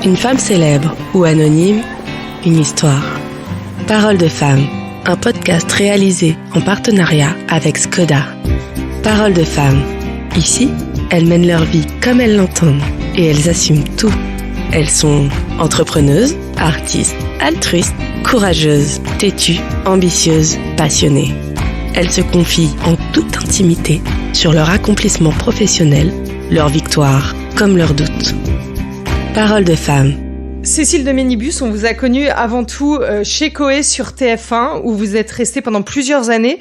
Une femme célèbre ou anonyme, une histoire. Parole de femme, un podcast réalisé en partenariat avec Skoda. Parole de femme. Ici, elles mènent leur vie comme elles l'entendent et elles assument tout. Elles sont entrepreneuses, artistes, altruistes, courageuses, têtues, ambitieuses, passionnées. Elles se confient en toute intimité sur leur accomplissement professionnel, leurs victoires comme leurs doutes. Parole de femme. Cécile de Ménibus, on vous a connue avant tout chez Coé sur TF1 où vous êtes restée pendant plusieurs années.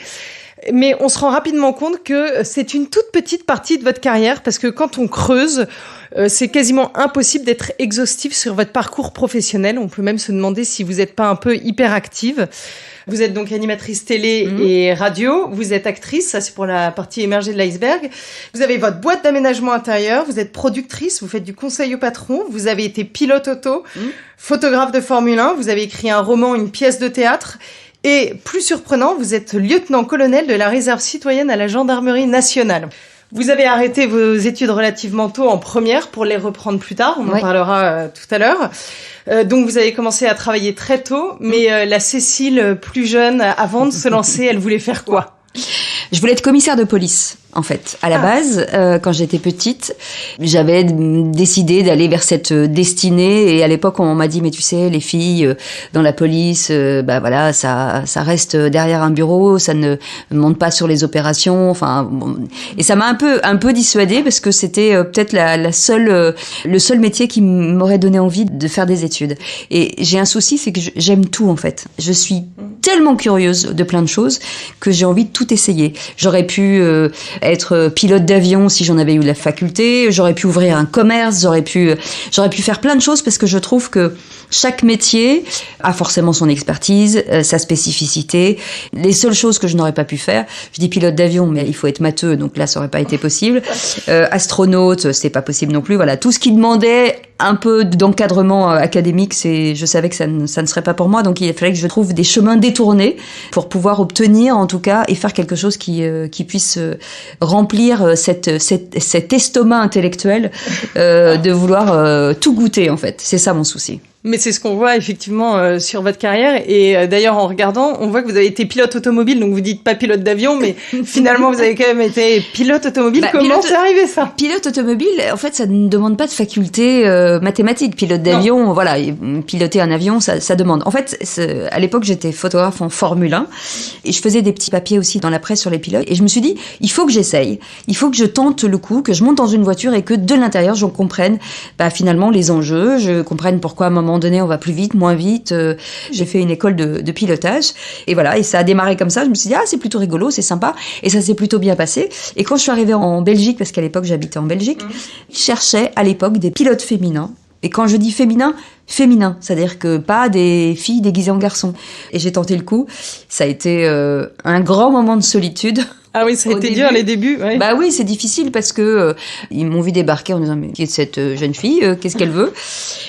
Mais on se rend rapidement compte que c'est une toute petite partie de votre carrière parce que quand on creuse, c'est quasiment impossible d'être exhaustif sur votre parcours professionnel. On peut même se demander si vous n'êtes pas un peu hyperactive. Vous êtes donc animatrice télé et radio. Vous êtes actrice, ça c'est pour la partie émergée de l'iceberg. Vous avez votre boîte d'aménagement intérieur. Vous êtes productrice, vous faites du conseil au patron. Vous avez été pilote auto, photographe de Formule 1. Vous avez écrit un roman, une pièce de théâtre. Et plus surprenant, vous êtes lieutenant-colonel de la réserve citoyenne à la gendarmerie nationale. Vous avez arrêté vos études relativement tôt en première pour les reprendre plus tard, on en parlera tout à l'heure. Donc vous avez commencé à travailler très tôt, mais la Cécile plus jeune, avant de se lancer, elle voulait faire quoi ? Je voulais être commissaire de police, en fait. À la base, quand j'étais petite, j'avais décidé d'aller vers cette destinée. Et à l'époque, on m'a dit, mais tu sais, les filles dans la police, voilà, ça reste derrière un bureau, ça ne monte pas sur les opérations. Enfin, bon. Et ça m'a un peu dissuadée parce que c'était peut-être le seul métier qui m'aurait donné envie de faire des études. Et j'ai un souci, c'est que j'aime tout, en fait. Je suis tellement curieuse de plein de choses que j'ai envie de tout essayer. J'aurais pu être pilote d'avion si j'en avais eu la faculté, j'aurais pu ouvrir un commerce, j'aurais pu faire plein de choses parce que je trouve que chaque métier a forcément son expertise, sa spécificité. Les seules choses que je n'aurais pas pu faire, je dis pilote d'avion, mais il faut être matheux, donc là ça aurait pas été possible. Astronaute, c'est pas possible non plus. Voilà, tout ce qui demandait un peu d'encadrement académique, je savais que ça ne serait pas pour moi, donc il fallait que je trouve des chemins détournés pour pouvoir obtenir en tout cas et faire quelque chose qui puisse remplir cet estomac intellectuel de vouloir tout goûter en fait. C'est ça mon souci. Mais c'est ce qu'on voit effectivement sur votre carrière et d'ailleurs en regardant, on voit que vous avez été pilote automobile, donc vous dites pas pilote d'avion, mais finalement vous avez quand même été pilote automobile. Comment c'est arrivé ça ? Pilote automobile, en fait, ça ne demande pas de faculté mathématique. Pilote d'avion, voilà, piloter un avion, ça demande. En fait, à l'époque, j'étais photographe en Formule 1 et je faisais des petits papiers aussi dans la presse sur les pilotes et je me suis dit, il faut que j'essaye, il faut que je tente le coup, que je monte dans une voiture et que de l'intérieur, j'en comprenne finalement les enjeux, je comprenne pourquoi à un moment donné on va plus vite, moins vite. J'ai fait une école de pilotage et voilà, et ça a démarré comme ça. Je me suis dit c'est plutôt rigolo, c'est sympa et ça s'est plutôt bien passé. Et quand je suis arrivée en Belgique, parce qu'à l'époque j'habitais en Belgique, je cherchais à l'époque des pilotes féminins. Et quand je dis féminin, c'est-à-dire que pas des filles déguisées en garçons. Et j'ai tenté le coup. Ça a été un grand moment de solitude. Ah oui, ça a été dur les débuts. Ouais. Bah oui, c'est difficile parce que ils m'ont vu débarquer en disant mais qui est cette jeune fille, qu'est-ce qu'elle veut ?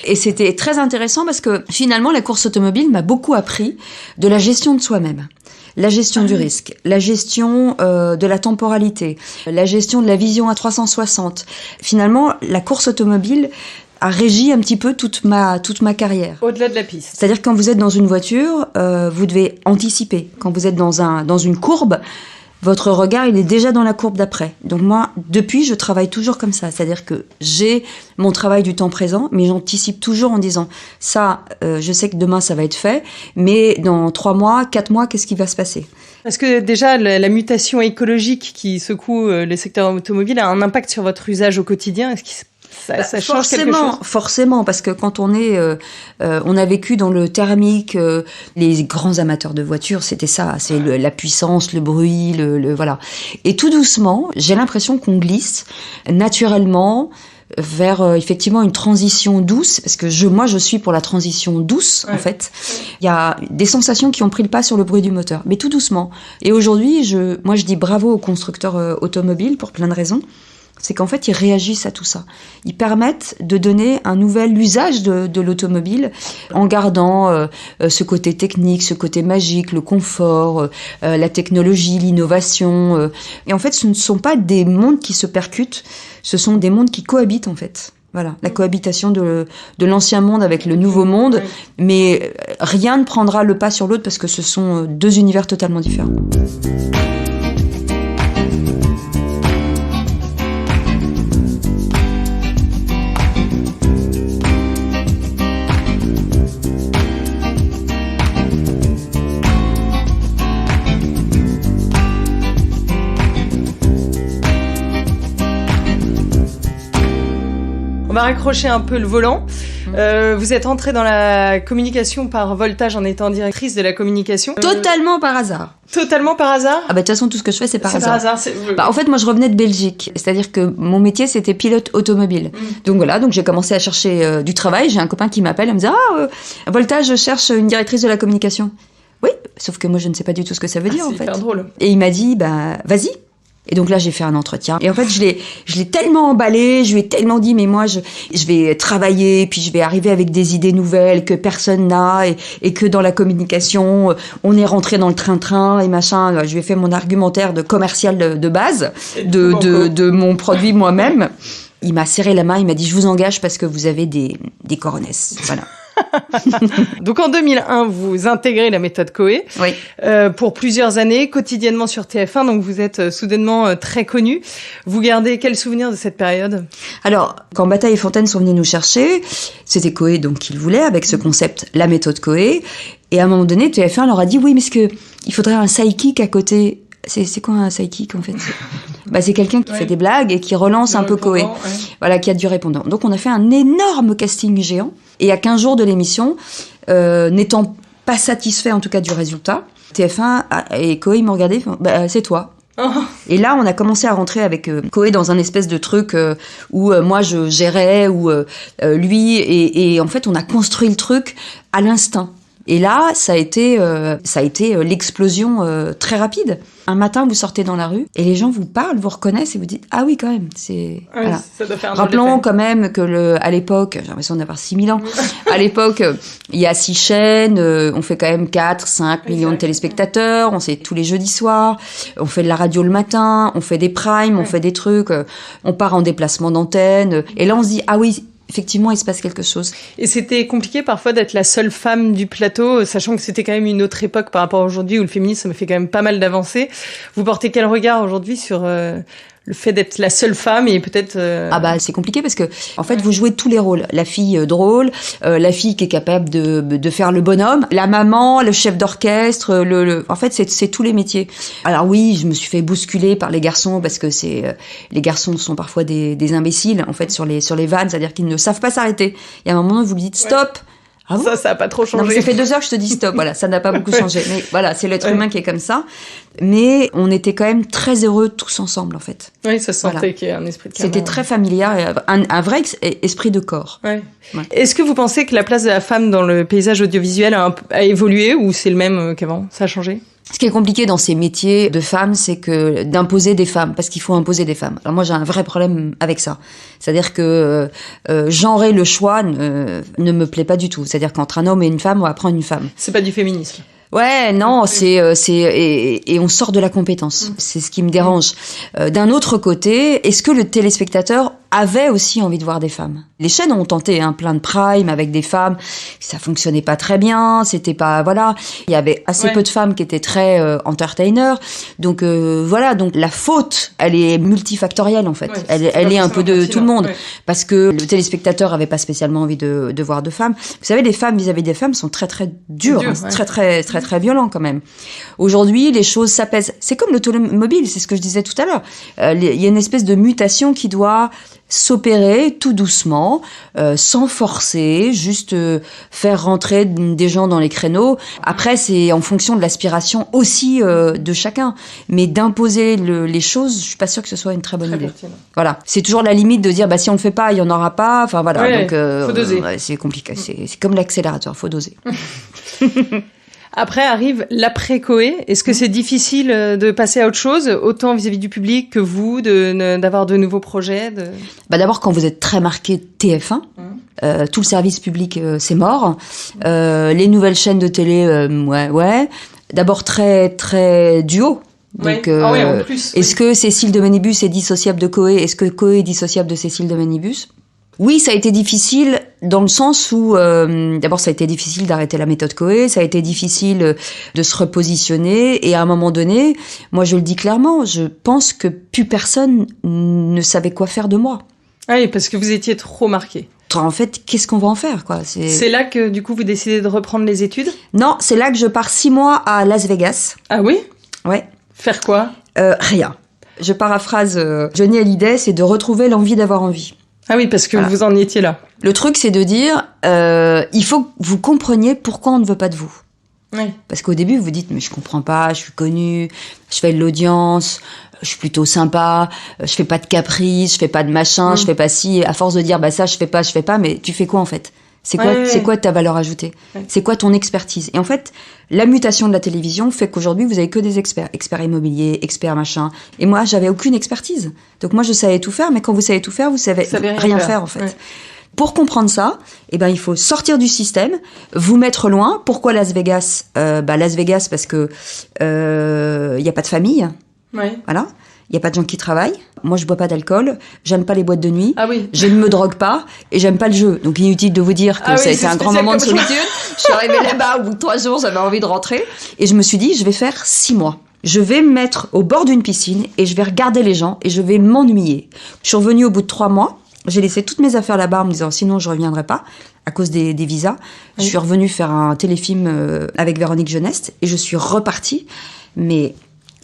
Et c'était très intéressant parce que finalement la course automobile m'a beaucoup appris de la gestion de soi-même. La gestion du risque, la gestion de la temporalité, la gestion de la vision à 360. Finalement, la course automobile a régi un petit peu toute ma carrière. Au-delà de la piste. C'est-à-dire que quand vous êtes dans une voiture, vous devez anticiper. Quand vous êtes dans une courbe, votre regard, il est déjà dans la courbe d'après. Donc moi, depuis, je travaille toujours comme ça. C'est-à-dire que j'ai mon travail du temps présent, mais j'anticipe toujours en disant ça, je sais que demain, ça va être fait, mais dans 3 mois, 4 mois, qu'est-ce qui va se passer ? Parce que déjà, la mutation écologique qui secoue le secteur automobile a un impact sur votre usage au quotidien. Est-ce que ça change quelque chose ? Forcément, parce que quand on a vécu dans le thermique, les grands amateurs de voitures, c'était ça, c'est la puissance, le bruit, voilà. Et tout doucement, j'ai l'impression qu'on glisse naturellement vers effectivement une transition douce, parce que moi je suis pour la transition douce en fait. Il y a des sensations qui ont pris le pas sur le bruit du moteur, mais tout doucement. Et aujourd'hui, moi je dis bravo aux constructeurs automobiles pour plein de raisons. C'est qu'en fait, ils réagissent à tout ça. Ils permettent de donner un nouvel usage de l'automobile en gardant ce côté technique, ce côté magique, le confort, la technologie, l'innovation. Et en fait, ce ne sont pas des mondes qui se percutent, ce sont des mondes qui cohabitent en fait. Voilà, la cohabitation de l'ancien monde avec le nouveau monde, mais rien ne prendra le pas sur l'autre parce que ce sont deux univers totalement différents. On va raccrocher un peu le volant. Vous êtes entrée dans la communication par voltage en étant directrice de la communication. Totalement par hasard. Totalement par hasard. Ah bah de toute façon tout ce que je fais c'est par hasard. Par hasard. Bah, en fait moi je revenais de Belgique, c'est-à-dire que mon métier c'était pilote automobile. Donc voilà, donc j'ai commencé à chercher du travail. J'ai un copain qui m'appelle, il me dit voltage je cherche une directrice de la communication. Oui, sauf que moi je ne sais pas du tout ce que ça veut dire en fait. C'est hyper drôle. Et il m'a dit bah vas-y. Et donc là, j'ai fait un entretien. Et en fait, je l'ai tellement emballé, je lui ai tellement dit, mais moi, je vais travailler, puis je vais arriver avec des idées nouvelles que personne n'a, et que dans la communication, on est rentré dans le train-train et machin. Je lui ai fait mon argumentaire de commercial de base, de mon produit moi-même. Il m'a serré la main, il m'a dit, je vous engage parce que vous avez des coronesses. Voilà. Donc en 2001, vous intégrez la méthode Coé pour plusieurs années, quotidiennement sur TF1, donc vous êtes soudainement très connu. Vous gardez quel souvenir de cette période ? Alors, quand Bataille et Fontaine sont venus nous chercher, c'était Coé donc qu'ils voulaient, avec ce concept, la méthode Coé. Et à un moment donné, TF1 leur a dit, oui, mais il faudrait un sidekick à côté. C'est quoi un sidekick en fait ? Bah, c'est quelqu'un qui fait des blagues et qui relance un peu Coé. Voilà, qui a du répondant. Donc on a fait un énorme casting géant. Et à 15 jours de l'émission, n'étant pas satisfait en tout cas du résultat, TF1 et Coé m'ont regardé, bah, c'est toi. Oh. Et là, on a commencé à rentrer avec Coé dans un espèce de truc où moi je gérais, où lui, et en fait on a construit le truc à l'instinct. Et là, ça a été l'explosion très rapide. Un matin, vous sortez dans la rue et les gens vous parlent, vous reconnaissent et vous dites ah oui quand même. Voilà. Ça doit faire un Rappelons quand même que à l'époque, j'ai l'impression d'avoir 6000 ans. À l'époque, il y a 6 chaînes, on fait quand même 4-5 millions de téléspectateurs, on fait tous les jeudis soirs, on fait de la radio le matin, on fait des primes, on fait des trucs, on part en déplacement d'antenne. Et là, on se dit ah oui. Effectivement, il se passe quelque chose. Et c'était compliqué parfois d'être la seule femme du plateau, sachant que c'était quand même une autre époque par rapport à aujourd'hui où le féminisme fait quand même pas mal d'avancées. Vous portez quel regard aujourd'hui sur le fait d'être la seule femme et peut-être... Ah bah c'est compliqué parce que en fait vous jouez tous les rôles. La fille drôle, la fille qui est capable de faire le bonhomme, la maman, le chef d'orchestre, en fait c'est tous les métiers. Alors oui, je me suis fait bousculer par les garçons parce que les garçons sont parfois des imbéciles en fait sur les vannes, c'est-à-dire qu'ils ne savent pas s'arrêter. Il y a un moment où vous lui dites stop. Ah bon ça a pas trop changé. Non, ça fait 2 heures que je te dis stop. Voilà, ça n'a pas beaucoup changé. Mais voilà, c'est l'être humain qui est comme ça. Mais on était quand même très heureux tous ensemble, en fait. Oui, ça se sentait qu'il y a un esprit de carnet. C'était très familial, un vrai esprit de corps. Ouais. Est-ce que vous pensez que la place de la femme dans le paysage audiovisuel a évolué ou c'est le même qu'avant ? Ça a changé ? Ce qui est compliqué dans ces métiers de femmes, c'est que d'imposer des femmes, parce qu'il faut imposer des femmes. Alors moi, j'ai un vrai problème avec ça. C'est-à-dire que genrer le choix ne me plaît pas du tout. C'est-à-dire qu'entre un homme et une femme, on va prendre une femme. C'est pas du féminisme. Ouais, non, et on sort de la compétence. C'est ce qui me dérange. D'un autre côté, est-ce que le téléspectateur avait aussi envie de voir des femmes ? Les chaînes ont tenté plein de prime avec des femmes, ça fonctionnait pas très bien, c'était pas voilà, il y avait assez peu de femmes qui étaient très entertainer. Donc voilà, donc la faute, elle est multifactorielle en fait. Elle est un peu de tout le monde parce que le téléspectateur avait pas spécialement envie de voir de femmes. Vous savez, les femmes vis-à-vis des femmes sont très très dures, très violents quand même. Aujourd'hui, les choses s'apaisent. C'est comme l'automobile, c'est ce que je disais tout à l'heure. Il y a une espèce de mutation qui doit s'opérer tout doucement, sans forcer, juste faire rentrer des gens dans les créneaux. Après, c'est en fonction de l'aspiration aussi de chacun. Mais d'imposer les choses, je suis pas sûre que ce soit une très bonne idée. Voilà, c'est toujours la limite de dire si on le fait pas, il y en aura pas. Enfin voilà, donc faut doser. C'est compliqué. C'est comme l'accélérateur, faut doser. Après arrive l'après-Coé. Est-ce que c'est difficile de passer à autre chose, autant vis-à-vis du public que vous, d'avoir de nouveaux projets D'abord, quand vous êtes très marqué TF1, tout le service public, c'est mort. Les nouvelles chaînes de télé, ouais. D'abord, très, très duo. Donc, en plus, est-ce que Cécile de Ménibus est dissociable de Coé ? Est-ce que Coé est dissociable de Cécile de Ménibus ? Oui, ça a été difficile dans le sens où, d'abord, ça a été difficile d'arrêter la méthode Coé, ça a été difficile de se repositionner, et à un moment donné, moi je le dis clairement, je pense que plus personne ne savait quoi faire de moi. Ah oui, parce que vous étiez trop marqué. En fait, qu'est-ce qu'on va en faire, quoi? C'est là que, du coup, vous décidez de reprendre les études? Non, c'est là que je pars 6 mois à Las Vegas. Ah oui? Ouais. Faire quoi? Rien. Je paraphrase Johnny Hallyday, c'est de retrouver l'envie d'avoir envie. Ah oui, parce que voilà. Vous en étiez là. Le truc, c'est de dire, il faut que vous compreniez pourquoi on ne veut pas de vous. Oui. Parce qu'au début, vous dites, mais je comprends pas, je suis connue, je fais de l'audience, je suis plutôt sympa, je fais pas de caprice, je fais pas de machin, je fais pas ci. À force de dire, bah ça, je fais pas, mais tu fais quoi en fait? C'est quoi ta valeur ajoutée? C'est quoi ton expertise? Et en fait, la mutation de la télévision fait qu'aujourd'hui, vous avez que des experts immobiliers, experts machin. Et moi, j'avais aucune expertise. Donc moi, je savais tout faire, mais quand vous savez tout faire, vous savez rien faire en fait. Ouais. Pour comprendre ça, il faut sortir du système, vous mettre loin. Pourquoi Las Vegas? Las Vegas parce que y a pas de famille. Ouais. Voilà. Il y a pas de gens qui travaillent. Moi, je bois pas d'alcool. J'aime pas les boîtes de nuit. Ah oui. Je ne me drogue pas et j'aime pas le jeu. Donc, inutile de vous dire que ça a été un grand moment de solitude. Je suis arrivée là-bas, au bout de 3 jours, j'avais envie de rentrer. Et je me suis dit, je vais faire 6 mois. Je vais me mettre au bord d'une piscine et je vais regarder les gens et je vais m'ennuyer. Je suis revenue au bout de 3 mois. J'ai laissé toutes mes affaires là-bas en me disant, sinon je reviendrai pas à cause des visas. Oui. Je suis revenue faire un téléfilm avec Véronique Jeunesse et je suis repartie. Mais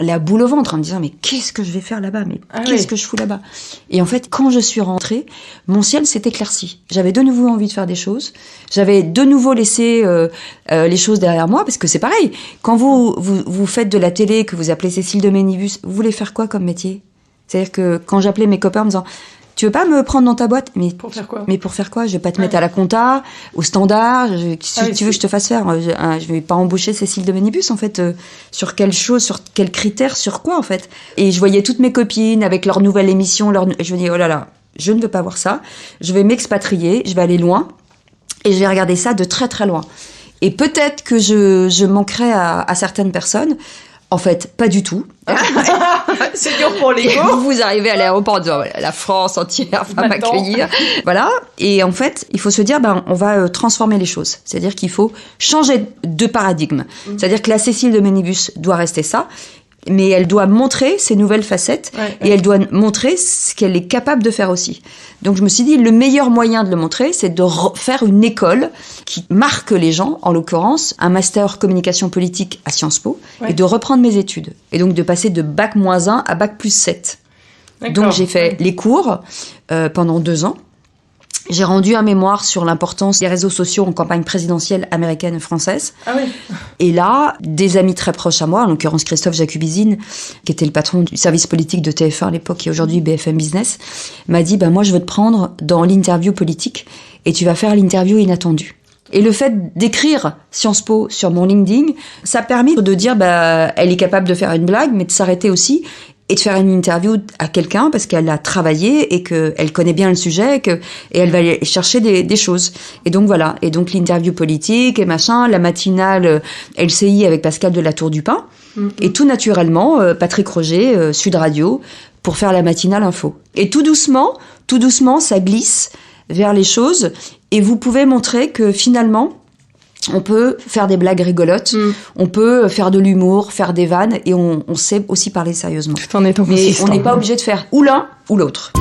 la boule au ventre en me disant, mais qu'est-ce que je vais faire là-bas? Mais qu'est-ce que je fous là-bas? Et en fait, quand je suis rentrée, mon ciel s'est éclairci. J'avais de nouveau envie de faire des choses. J'avais de nouveau laissé les choses derrière moi, parce que c'est pareil. Quand vous faites de la télé, que vous appelez Cécile de Ménibus, vous voulez faire quoi comme métier? C'est-à-dire que quand j'appelais mes copains en me disant, tu veux pas me prendre dans ta boîte? Mais pour faire quoi? Mais pour faire quoi? Je vais pas te mettre à la compta, au standard. Tu veux que je te fasse faire? Je vais pas embaucher Cécile de Ménibus, en fait. Sur quelle chose, sur quels critères, sur quoi, en fait? Et je voyais toutes mes copines avec leur nouvelle émission, je me dis, oh là là, je ne veux pas voir ça. Je vais m'expatrier, je vais aller loin. Et je vais regarder ça de très très loin. Et peut-être que je manquerai à certaines personnes. En fait, pas du tout. C'est dur pour l'ego. Vous arrivez à l'aéroport en disant, la France entière va m'accueillir. Voilà. Et en fait, il faut se dire, on va transformer les choses. C'est-à-dire qu'il faut changer de paradigme. C'est-à-dire que la Cécile de Ménibus doit rester ça, mais elle doit montrer ses nouvelles facettes et elle doit montrer ce qu'elle est capable de faire aussi. Donc je me suis dit, le meilleur moyen de le montrer, c'est de faire une école qui marque les gens, en l'occurrence un master communication politique à Sciences Po, et de reprendre mes études. Et donc de passer de bac-1 à bac+7. Donc j'ai fait les cours pendant 2 ans. J'ai rendu un mémoire sur l'importance des réseaux sociaux en campagne présidentielle américaine et française. Ah oui. Et là, des amis très proches à moi, en l'occurrence Christophe Jacubizine, qui était le patron du service politique de TF1 à l'époque, qui est aujourd'hui BFM Business, m'a dit, moi je veux te prendre dans l'interview politique et tu vas faire l'interview inattendue. Et le fait d'écrire Sciences Po sur mon LinkedIn, ça a permis de dire, elle est capable de faire une blague, mais de s'arrêter aussi et de faire une interview à quelqu'un parce qu'elle a travaillé et qu'elle connaît bien le sujet et elle va aller chercher des choses. Et donc voilà. Et donc l'interview politique et machin, la matinale LCI avec Pascal de la Tour du Pin. Et tout naturellement, Patrick Roger, Sud Radio, pour faire la matinale info. Et tout doucement, ça glisse vers les choses et vous pouvez montrer que finalement, on peut faire des blagues rigolotes, on peut faire de l'humour, faire des vannes, et on sait aussi parler sérieusement. Tout en étant Mais on n'est pas obligé de faire ou l'un ou l'autre.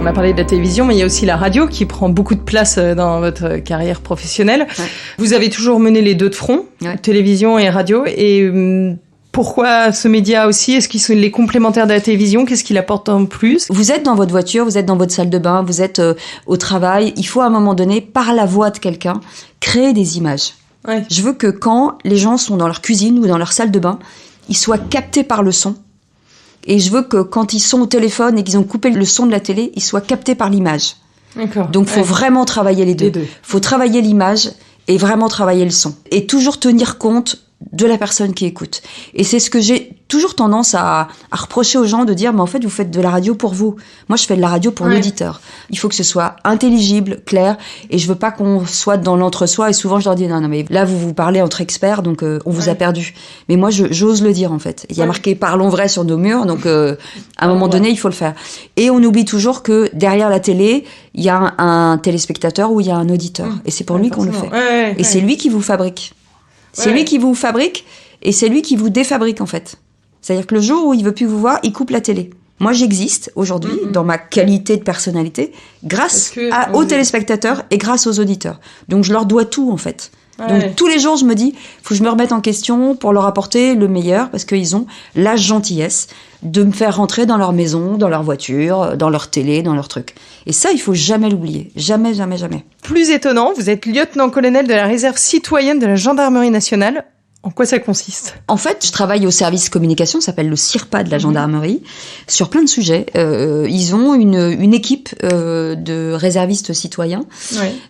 On a parlé de la télévision, mais il y a aussi la radio qui prend beaucoup de place dans votre carrière professionnelle. Ouais. Vous avez toujours mené les deux de front, télévision et radio. Et pourquoi ce média aussi? Est-ce qu'ils sont les complémentaires de la télévision? Qu'est-ce qu'il apporte en plus? Vous êtes dans votre voiture, vous êtes dans votre salle de bain, vous êtes au travail. Il faut à un moment donné, par la voix de quelqu'un, créer des images. Ouais. Je veux que quand les gens sont dans leur cuisine ou dans leur salle de bain, ils soient captés par le son. Et je veux que quand ils sont au téléphone et qu'ils ont coupé le son de la télé, ils soient captés par l'image. D'accord. Donc, faut vraiment travailler les deux. Faut travailler l'image et vraiment travailler le son. Et toujours tenir compte de la personne qui écoute. Et c'est ce que j'ai toujours tendance à reprocher aux gens, de dire, mais en fait, vous faites de la radio pour vous. Moi, je fais de la radio pour l'auditeur. Il faut que ce soit intelligible, clair, et je veux pas qu'on soit dans l'entre-soi. Et souvent, je leur dis, non, mais là, vous parlez entre experts, donc on vous a perdu. Mais moi, j'ose le dire, en fait. Il y a marqué « Parlons vrai » sur nos murs, donc à un moment donné, il faut le faire. Et on oublie toujours que derrière la télé, il y a un téléspectateur ou il y a un auditeur. Et c'est pour lui qu'on le fait. Et c'est lui qui vous fabrique. C'est lui qui vous fabrique et c'est lui qui vous défabrique, en fait. C'est-à-dire que le jour où il veut plus vous voir, il coupe la télé. Moi, j'existe aujourd'hui dans ma qualité de personnalité grâce aux téléspectateurs et grâce aux auditeurs. Donc, je leur dois tout, en fait. Donc, tous les jours, je me dis, faut que je me remette en question pour leur apporter le meilleur, parce qu'ils ont la gentillesse de me faire rentrer dans leur maison, dans leur voiture, dans leur télé, dans leur truc. Et ça, il faut jamais l'oublier. Jamais, jamais, jamais. Plus étonnant, vous êtes lieutenant-colonel de la réserve citoyenne de la gendarmerie nationale. En quoi ça consiste ? En fait, je travaille au service communication, ça s'appelle le CIRPA de la gendarmerie, sur plein de sujets. Ils ont une équipe de réservistes citoyens.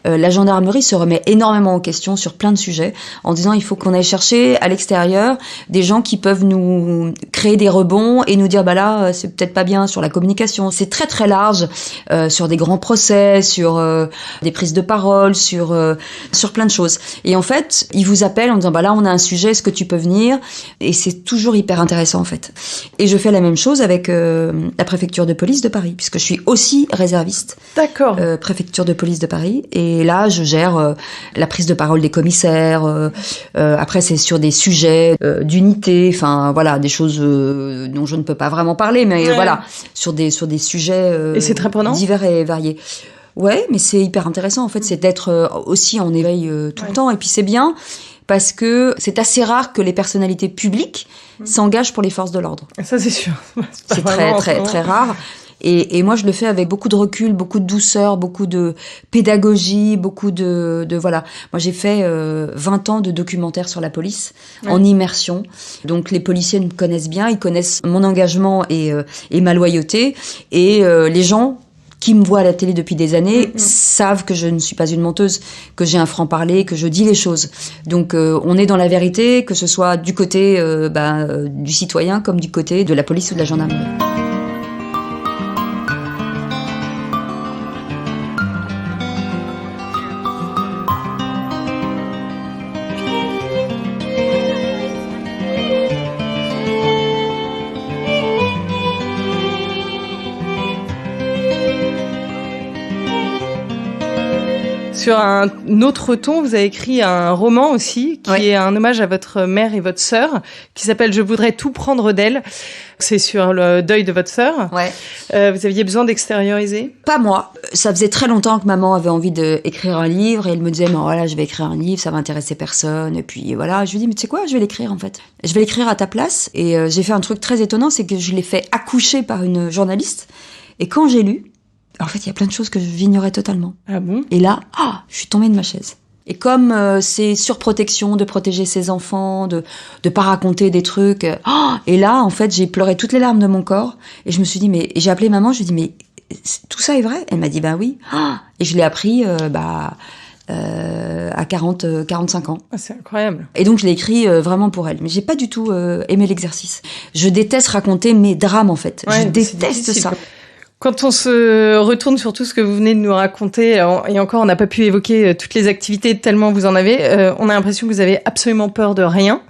La gendarmerie se remet énormément en question sur plein de sujets, en disant il faut qu'on aille chercher à l'extérieur des gens qui peuvent nous créer des rebonds et nous dire bah là c'est peut-être pas bien sur la communication. C'est très très large sur des grands procès, sur des prises de parole, sur plein de choses. Et en fait, ils vous appellent en disant bah là on a un sujet, est-ce que tu peux venir ? Et c'est toujours hyper intéressant en fait. Et je fais la même chose avec la préfecture de police de Paris, puisque je suis aussi réserviste. D'accord. Préfecture de police de Paris. Et là, je gère la prise de parole des commissaires. Après, c'est sur des sujets d'unité, enfin voilà, des choses dont je ne peux pas vraiment parler, mais voilà, sur des sujets et c'est très prenant. Divers et variés. Ouais, mais c'est hyper intéressant en fait, c'est d'être aussi en éveil tout le temps. Et puis c'est bien. Parce que c'est assez rare que les personnalités publiques s'engagent pour les forces de l'ordre. Ça, c'est sûr. C'est très, très, très rare. Et moi, je le fais avec beaucoup de recul, beaucoup de douceur, beaucoup de pédagogie, beaucoup de voilà. Moi, j'ai fait 20 ans de documentaires sur la police, en immersion. Donc, les policiers me connaissent bien, ils connaissent mon engagement et ma loyauté. Et les gens qui me voient à la télé depuis des années savent que je ne suis pas une menteuse, que j'ai un franc-parler, que je dis les choses. Donc on est dans la vérité, que ce soit du côté du citoyen comme du côté de la police ou de la gendarmerie. Sur un autre ton, vous avez écrit un roman aussi, qui est un hommage à votre mère et votre sœur, qui s'appelle « Je voudrais tout prendre d'elle ». C'est sur le deuil de votre sœur. Vous aviez besoin d'extérioriser ? Pas moi. Ça faisait très longtemps que maman avait envie d'écrire un livre, et elle me disait « voilà, je vais écrire un livre, ça va intéresser personne ». Et puis voilà, je lui dis « mais tu sais quoi, je vais l'écrire en fait. Je vais l'écrire à ta place ». Et j'ai fait un truc très étonnant, c'est que je l'ai fait accoucher par une journaliste. Et quand j'ai lu, en fait, il y a plein de choses que j'ignorais totalement. Ah bon ? Et là, je suis tombée de ma chaise. Et comme c'est surprotection de protéger ses enfants, de pas raconter des trucs. Et là, en fait, j'ai pleuré toutes les larmes de mon corps. Et je me suis dit, et j'ai appelé maman, je lui ai dit, mais tout ça est vrai ? Elle m'a dit, bah oui. Et je l'ai appris, à 45 ans. C'est incroyable. Et donc, je l'ai écrit vraiment pour elle. Mais j'ai pas du tout aimé l'exercice. Je déteste raconter mes drames, en fait. Je déteste ça. Quand on se retourne sur tout ce que vous venez de nous raconter, et encore, on n'a pas pu évoquer toutes les activités tellement vous en avez, on a l'impression que vous avez absolument peur de rien,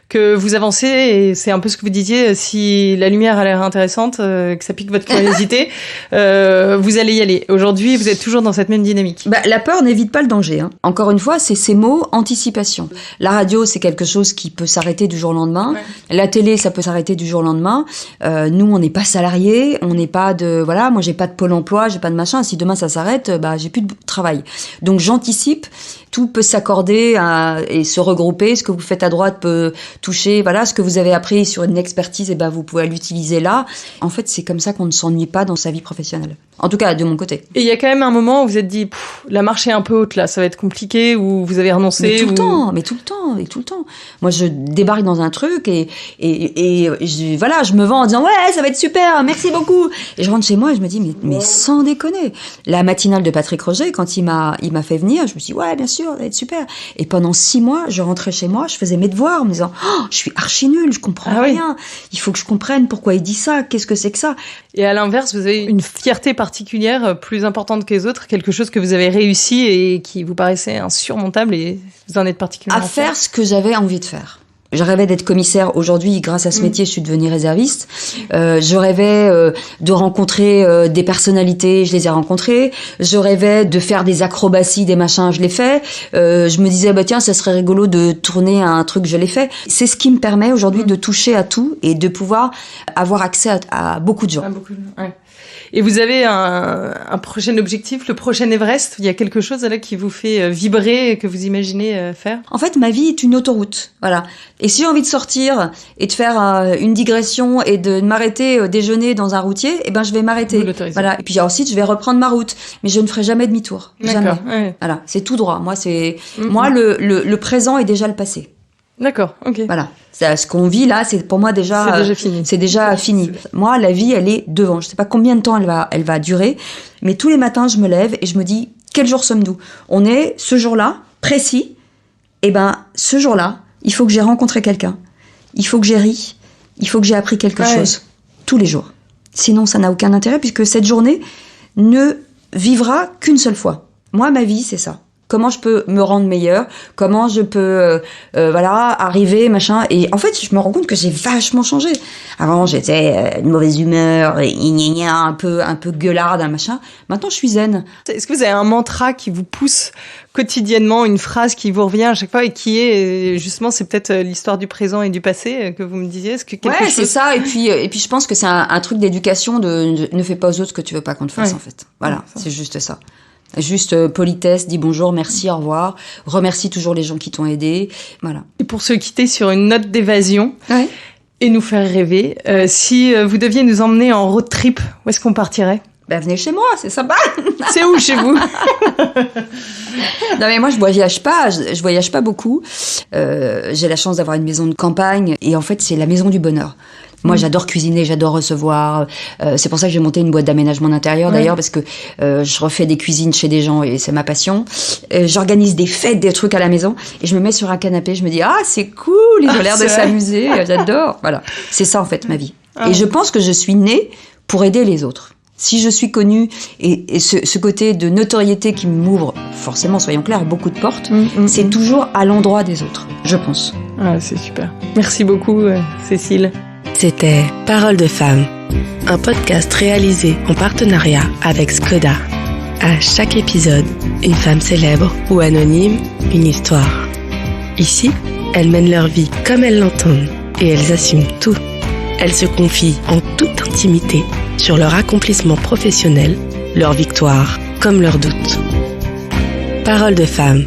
que vous avancez, et c'est un peu ce que vous disiez, si la lumière a l'air intéressante, que ça pique votre curiosité, vous allez y aller. Aujourd'hui, vous êtes toujours dans cette même dynamique. La peur n'évite pas le danger. Hein. Encore une fois, c'est ces mots, anticipation. La radio, c'est quelque chose qui peut s'arrêter du jour au lendemain. La télé, ça peut s'arrêter du jour au lendemain. Nous, on n'est pas salariés, on n'est pas de... Voilà, moi, j'ai pas de pôle emploi, j'ai pas de machin. Si demain, ça s'arrête, j'ai plus de travail. Donc, j'anticipe. Tout peut s'accorder et se regrouper. Ce que vous faites à droite peut toucher, voilà, ce que vous avez appris sur une expertise, vous pouvez l'utiliser là. En fait, c'est comme ça qu'on ne s'ennuie pas dans sa vie professionnelle. En tout cas, de mon côté. Et il y a quand même un moment où vous vous êtes dit, la marche est un peu haute là, ça va être compliqué, ou vous avez renoncé. Mais tout le temps. Moi, je débarque dans un truc et je me vends en disant, ouais, ça va être super, merci beaucoup. Et je rentre chez moi et je me dis, mais sans déconner. La matinale de Patrick Roger, quand il m'a fait venir, je me suis dit, ouais, bien sûr, ça va être super. Et pendant 6 mois, je rentrais chez moi, je faisais mes devoirs en me disant, je suis archi nulle, je comprends rien. Il faut que je comprenne pourquoi il dit ça, qu'est-ce que c'est que ça. Et à l'inverse, vous avez une fierté particulière, plus importante que les autres, quelque chose que vous avez réussi et qui vous paraissait insurmontable et vous en êtes particulièrement à faire ce que j'avais envie de faire. Je rêvais d'être commissaire. Aujourd'hui, grâce à ce métier, je suis devenue réserviste. Je rêvais de rencontrer des personnalités, je les ai rencontrées. Je rêvais de faire des acrobaties, des machins, je l'ai fait. Je me disais, tiens, ça serait rigolo de tourner un truc, je l'ai fait. C'est ce qui me permet aujourd'hui de toucher à tout et de pouvoir avoir accès à beaucoup de gens. Ouais. Et vous avez un prochain objectif, le prochain Everest? Il y a quelque chose là qui vous fait vibrer et que vous imaginez faire? En fait, ma vie est une autoroute. Voilà. Et si j'ai envie de sortir et de faire une digression et de m'arrêter déjeuner dans un routier, je vais m'arrêter. Voilà. Et puis ensuite, je vais reprendre ma route. Mais je ne ferai jamais demi-tour. Jamais. Ouais. Voilà. C'est tout droit. Moi, le présent est déjà le passé. D'accord, ok. Voilà. Ce qu'on vit là, c'est pour moi déjà fini. C'est déjà fini. Moi, la vie, elle est devant. Je sais pas combien de temps elle va durer, mais tous les matins, je me lève et je me dis, quel jour sommes-nous? On est ce jour-là, précis. Ce jour-là, il faut que j'ai rencontré quelqu'un. Il faut que j'ai ri. Il faut que j'ai appris quelque chose. Tous les jours. Sinon, ça n'a aucun intérêt puisque cette journée ne vivra qu'une seule fois. Moi, ma vie, c'est ça. Comment je peux me rendre meilleure, comment je peux arriver, machin. Et en fait, je me rends compte que j'ai vachement changé. Avant, j'étais de mauvaise humeur, un peu gueularde, machin. Maintenant, je suis zen. Est-ce que vous avez un mantra qui vous pousse quotidiennement, une phrase qui vous revient à chaque fois et qui est justement, c'est peut-être l'histoire du présent et du passé que vous me disiez? Est-ce que c'est ça. Et puis je pense que c'est un truc d'éducation de ne fais pas aux autres ce que tu veux pas qu'on te fasse en fait. Voilà, c'est juste ça. Juste politesse, dis bonjour, merci, au revoir. Remercie toujours les gens qui t'ont aidé. Voilà. Et pour se quitter sur une note d'évasion et nous faire rêver, si vous deviez nous emmener en road trip, où est-ce qu'on partirait? Venez chez moi, c'est sympa. C'est où chez vous? Non mais moi je voyage pas beaucoup. J'ai la chance d'avoir une maison de campagne et en fait c'est la maison du bonheur. Moi, j'adore cuisiner, j'adore recevoir. C'est pour ça que j'ai monté une boîte d'aménagement d'intérieur, d'ailleurs, parce que je refais des cuisines chez des gens et c'est ma passion. J'organise des fêtes, des trucs à la maison et je me mets sur un canapé. Je me dis, c'est cool, ils ont l'air de s'amuser, j'adore. Voilà, c'est ça en fait ma vie. Et je pense que je suis née pour aider les autres. Si je suis connue et ce côté de notoriété qui m'ouvre, forcément, soyons clairs, beaucoup de portes, c'est toujours à l'endroit des autres, je pense. C'est super. Merci beaucoup, Cécile. C'était Parole de femme, un podcast réalisé en partenariat avec Skoda. À chaque épisode, une femme célèbre ou anonyme, une histoire. Ici, elles mènent leur vie comme elles l'entendent et elles assument tout. Elles se confient en toute intimité sur leur accomplissement professionnel, leurs victoires comme leurs doutes. Parole de femme.